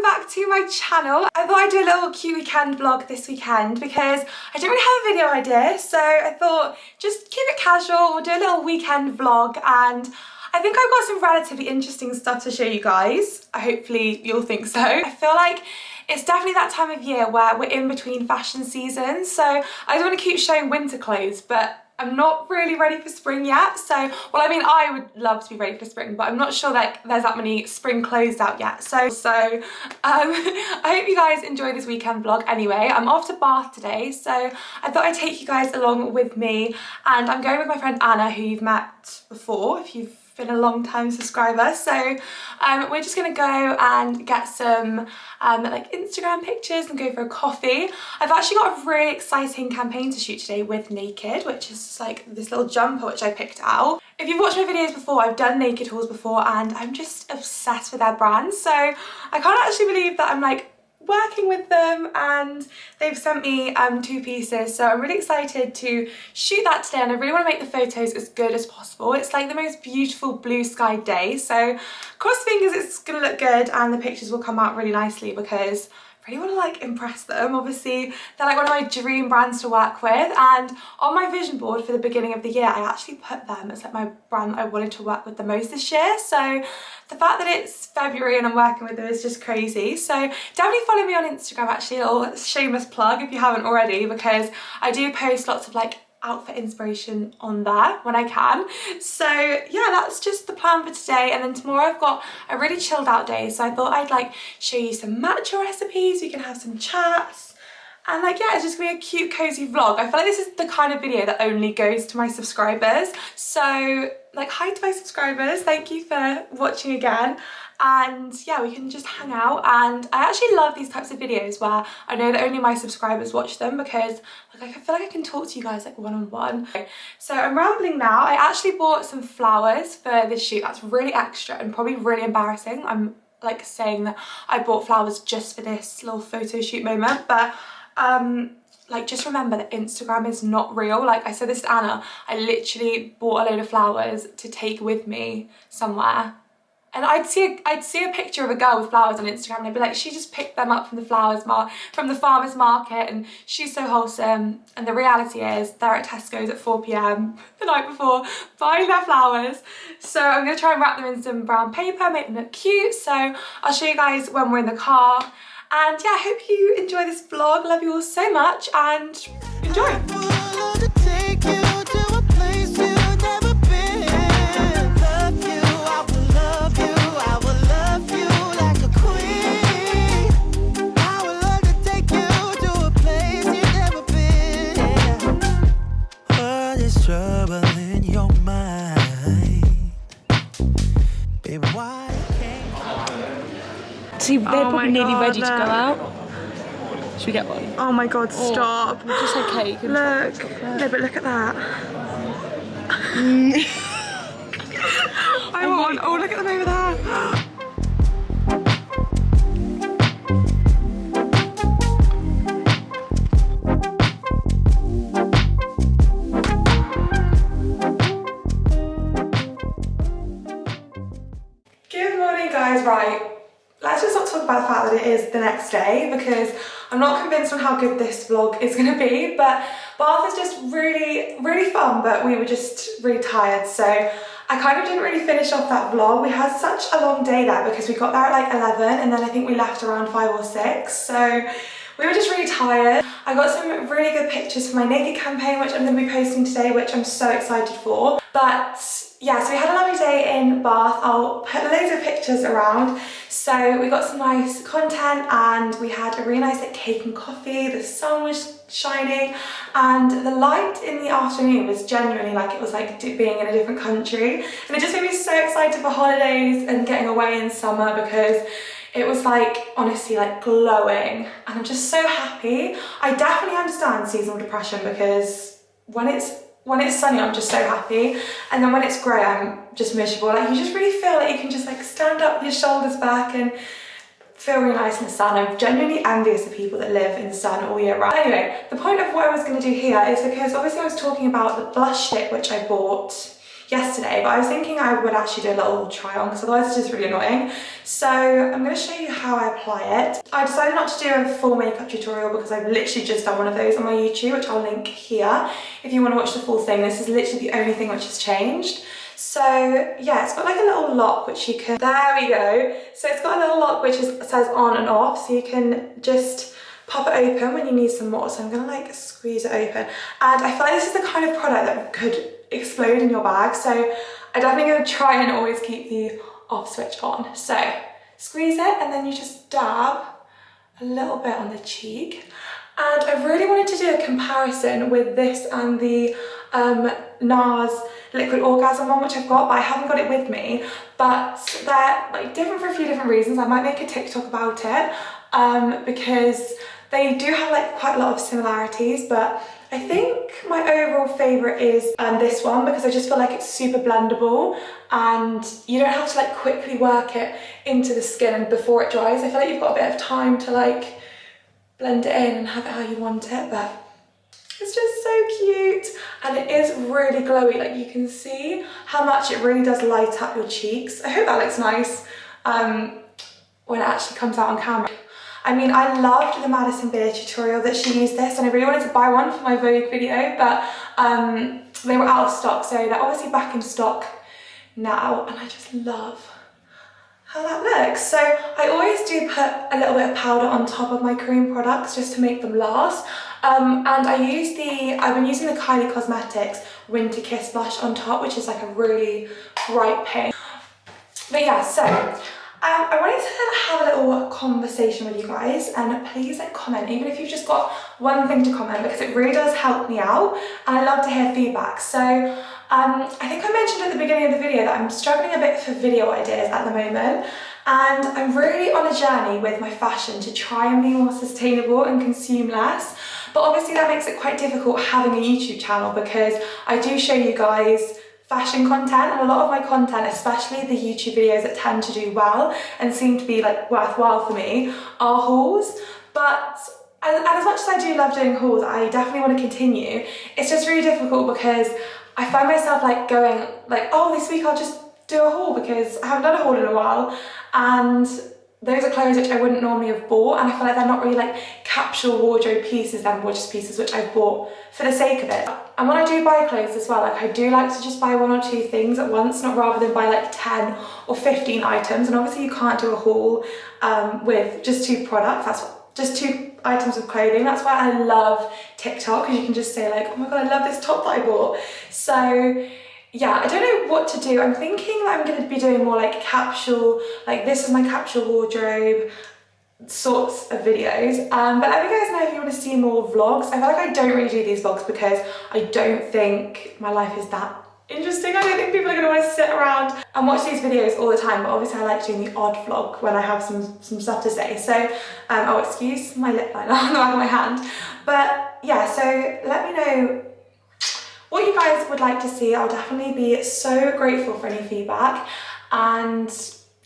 back to my channel. I thought I'd do a little cute weekend vlog this weekend because I didn't really have a video idea, so I thought just keep it casual, we'll do a little weekend vlog, and I think I've got some relatively interesting stuff to show you guys. Hopefully you'll think so. I feel like it's definitely that time of year where we're in between fashion seasons, so I just want to keep showing winter clothes, but I'm not really ready for spring yet. So, well, I mean, I would love to be ready for spring, but I'm not sure that there's that many spring clothes out yet. So I hope you guys enjoy this weekend vlog anyway. I'm off to Bath today, so I thought I'd take you guys along with me, and I'm going with my friend Anna, who you've met before if you've been a long time subscriber. So we're just gonna go and get some like Instagram pictures and go for a coffee. I've actually got a really exciting campaign to shoot today with Naked, which is like this little jumper which I picked out. If you've watched my videos before, I've done Naked hauls before and I'm just obsessed with their brand, so I can't actually believe that I'm like working with them, and they've sent me 2 pieces, so I'm really excited to shoot that today, and I really want to make the photos as good as possible. It's like the most beautiful blue sky day, so cross fingers it's gonna look good and the pictures will come out really nicely because I really want to like impress them. Obviously they're like one of my dream brands to work with, and on my vision board for the beginning of the year I actually put them as like my brand that I wanted to work with the most this year, so the fact that it's February and I'm working with them is just crazy. So definitely follow me on Instagram, actually, a little shameless plug if you haven't already, because I do post lots of like outfit inspiration on there when I can. So yeah, that's just the plan for today, and then tomorrow I've got a really chilled out day, so I thought I'd like show you some matcha recipes, we can have some chats, and like yeah, it's just gonna be a cute cozy vlog. I feel like this is the kind of video that only goes to my subscribers, so like hi to my subscribers, thank you for watching again. And yeah, we can just hang out, and I actually love these types of videos where I know that only my subscribers watch them, because like I feel like I can talk to you guys like one-on-one. So I'm rambling now. I actually bought some flowers for this shoot. That's really extra and probably really embarrassing. I'm like saying that I bought flowers just for this little photo shoot moment, but like just remember that Instagram is not real. Like I said this to Anna, I literally bought a load of flowers to take with me somewhere, and I'd see a picture of a girl with flowers on Instagram and I'd be like, she just picked them up from the from the farmer's market and she's so wholesome. And the reality is they're at Tesco's at 4 p.m. the night before buying their flowers. So I'm gonna try and wrap them in some brown paper, make them look cute. So I'll show you guys when we're in the car. And yeah, I hope you enjoy this vlog. Love you all so much and enjoy. See, they're probably nearly ready to go out. Should we get one? Oh my god, stop. Just like cake. Look. No, but look at that. I want one. Oh, look at them over there. Good morning, guys. Right. Let's just not talk about the fact that it is the next day, because I'm not convinced on how good this vlog is going to be, but Bath is just really fun, but we were just really tired, so I kind of didn't really finish off that vlog. We had such a long day there because we got there at like 11 and then I think we left around 5 or 6, so we were just really tired. I got some really good pictures for my Naked campaign, which I'm going to be posting today, which I'm so excited for. But yeah, so we had a lovely day in Bath. I'll put loads of pictures around. So we got some nice content and we had a really nice like cake and coffee. The sun was shining and the light in the afternoon was genuinely like it was like being in a different country. And it just made me so excited for holidays and getting away in summer, because it was like honestly like glowing, and I'm just so happy. I definitely understand seasonal depression, because when it's sunny I'm just so happy, and then when it's grey I'm just miserable. Like you just really feel like you can just like stand up with your shoulders back and feel really nice in the sun. I'm genuinely envious of people that live in the sun all year round. Anyway, the point of what I was going to do here is because obviously I was talking about the blush stick which I bought yesterday, but I was thinking I would actually do a little try on because otherwise it's just really annoying. So I'm going to show you how I apply it. I decided not to do a full makeup tutorial because I've literally just done one of those on my YouTube, which I'll link here if you want to watch the full thing. This is literally the only thing which has changed. So yeah, it's got like a little lock which you can, there we go. So it's got a little lock which says on and off, so you can just pop it open when you need some more. So I'm gonna like squeeze it open. And I feel like this is the kind of product that could explode in your bag. So I'm definitely gonna try and always keep the off switch on. So squeeze it and then you just dab a little bit on the cheek. And I really wanted to do a comparison with this and the NARS Liquid Orgasm one, which I've got, but I haven't got it with me. But they're like different for a few different reasons. I might make a TikTok about it because they do have like quite a lot of similarities, but I think my overall favourite is this one because I just feel like it's super blendable and you don't have to like quickly work it into the skin and before it dries. I feel like you've got a bit of time to like blend it in and have it how you want it, but it's just so cute and it is really glowy. Like you can see how much it really does light up your cheeks. I hope that looks nice when it actually comes out on camera. I mean, I loved the Madison Beer tutorial that she used this and I really wanted to buy one for my Vogue video, but they were out of stock, so they're obviously back in stock now and I just love how that looks. So I always do put a little bit of powder on top of my cream products just to make them last. And I've been using the Kylie Cosmetics Winter Kiss blush on top, which is like a really bright pink. But yeah, so I wanted to have a little conversation with you guys, and please like comment, even if you've just got one thing to comment, because it really does help me out and I love to hear feedback. So I think I mentioned at the beginning of the video that I'm struggling a bit for video ideas at the moment, and I'm really on a journey with my fashion to try and be more sustainable and consume less. But obviously that makes it quite difficult having a YouTube channel because I do show you guys fashion content, and a lot of my content, especially the YouTube videos that tend to do well and seem to be like worthwhile for me, are hauls. But and as much as I do love doing hauls, I definitely want to continue. It's just really difficult because I find myself like going like, oh, this week I'll just do a haul because I haven't done a haul in a while, and those are clothes which I wouldn't normally have bought, and I feel like they're not really like capsule wardrobe pieces, they're more just pieces which I bought for the sake of it. And when I do buy clothes as well, like I do like to just buy 1 or 2 things at once, not rather than buy like 10 or 15 items. And obviously you can't do a haul with just 2 products, that's just 2 items of clothing. That's why I love TikTok, because you can just say like, oh my god, I love this top that I bought. So yeah, I don't know what to do. I'm thinking that I'm going to be doing more like capsule, like this is my capsule wardrobe sorts of videos. But let me guys know if you want to see more vlogs. I feel like I don't really do these vlogs because I don't think my life is that interesting. I don't think people are going to want to sit around and watch these videos all the time, but obviously I like doing the odd vlog when I have some stuff to say. So, oh, excuse my lip liner on the back of my hand. But yeah, so let me know what you guys would like to see. I'll definitely be so grateful for any feedback. And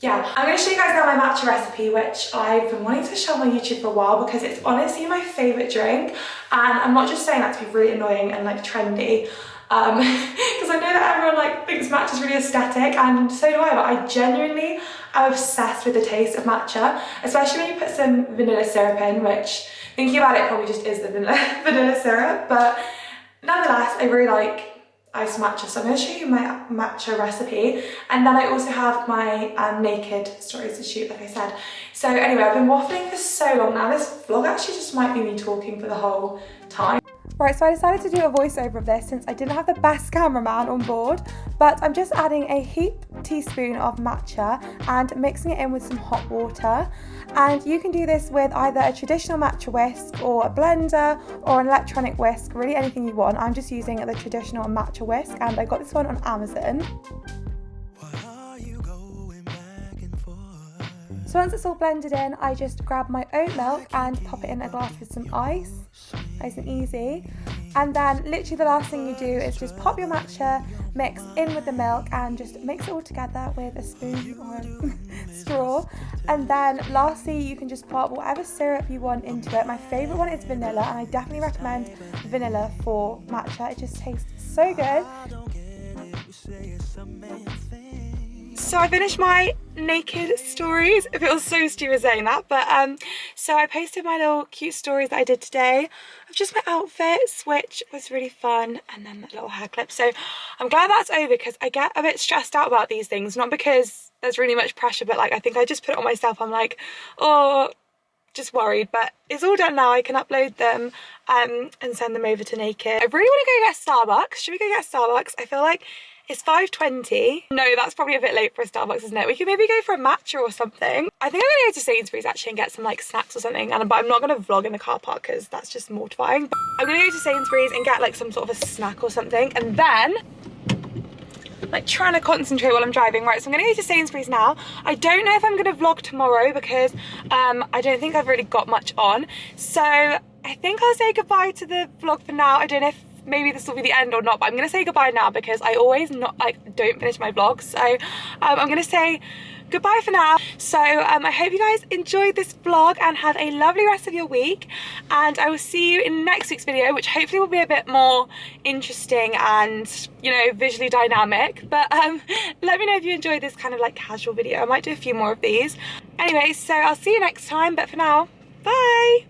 yeah, I'm going to show you guys now my matcha recipe, which I've been wanting to show on my YouTube for a while because it's honestly my favourite drink. And I'm not just saying that to be really annoying and like trendy, because I know that everyone like thinks matcha is really aesthetic, and so do I, but I genuinely am obsessed with the taste of matcha, especially when you put some vanilla syrup in, which thinking about it probably just is the vanilla syrup, but nonetheless, I really like iced matcha, so I'm going to show you my matcha recipe, and then I also have my naked stories to shoot, like I said. So anyway, I've been waffling for so long now. This vlog actually just might be me talking for the whole time. Right, so I decided to do a voiceover of this since I didn't have the best cameraman on board, but I'm just adding a teaspoon of matcha and mixing it in with some hot water. And you can do this with either a traditional matcha whisk or a blender or an electronic whisk, really anything you want. I'm just using the traditional matcha whisk, and I got this one on Amazon. So once it's all blended in, I just grab my oat milk and pop it in a glass with some ice, nice and easy. And then literally the last thing you do is just pop your matcha mix in with the milk and just mix it all together with a spoon or a straw. And then lastly, you can just pop whatever syrup you want into it. My favourite one is vanilla, and I definitely recommend vanilla for matcha. It just tastes so good. So I finished my naked stories. It feels so stupid saying that, but so I posted my little cute stories that I did today of just my outfits, which was really fun, and then that little hair clip. So I'm glad that's over, because I get a bit stressed out about these things, not because there's really much pressure, but like I think I just put it on myself. I'm like, oh, just worried, but it's all done now. I can upload them and send them over to Naked. I really want to go get Starbucks. Should we go get Starbucks? I feel like it's 5:20. No, that's probably a bit late for a Starbucks, isn't it? We could maybe go for a matcha or something. I think I'm gonna go to Sainsbury's actually and get some like snacks or something, but I'm not gonna vlog in the car park because that's just mortifying. But I'm gonna go to Sainsbury's and get like some sort of a snack or something, and then like trying to concentrate while I'm driving. Right, so I'm gonna go to Sainsbury's now. I don't know if I'm gonna vlog tomorrow because I don't think I've really got much on. So I think I'll say goodbye to the vlog for now. I don't know if maybe this will be the end or not, but I'm gonna say goodbye now because I always don't finish my vlogs. So I'm gonna say goodbye for now. So I hope you guys enjoyed this vlog and have a lovely rest of your week, and I will see you in next week's video, which hopefully will be a bit more interesting and, you know, visually dynamic. But let me know if you enjoyed this kind of like casual video. I might do a few more of these. Anyway, so I'll see you next time, but for now, bye.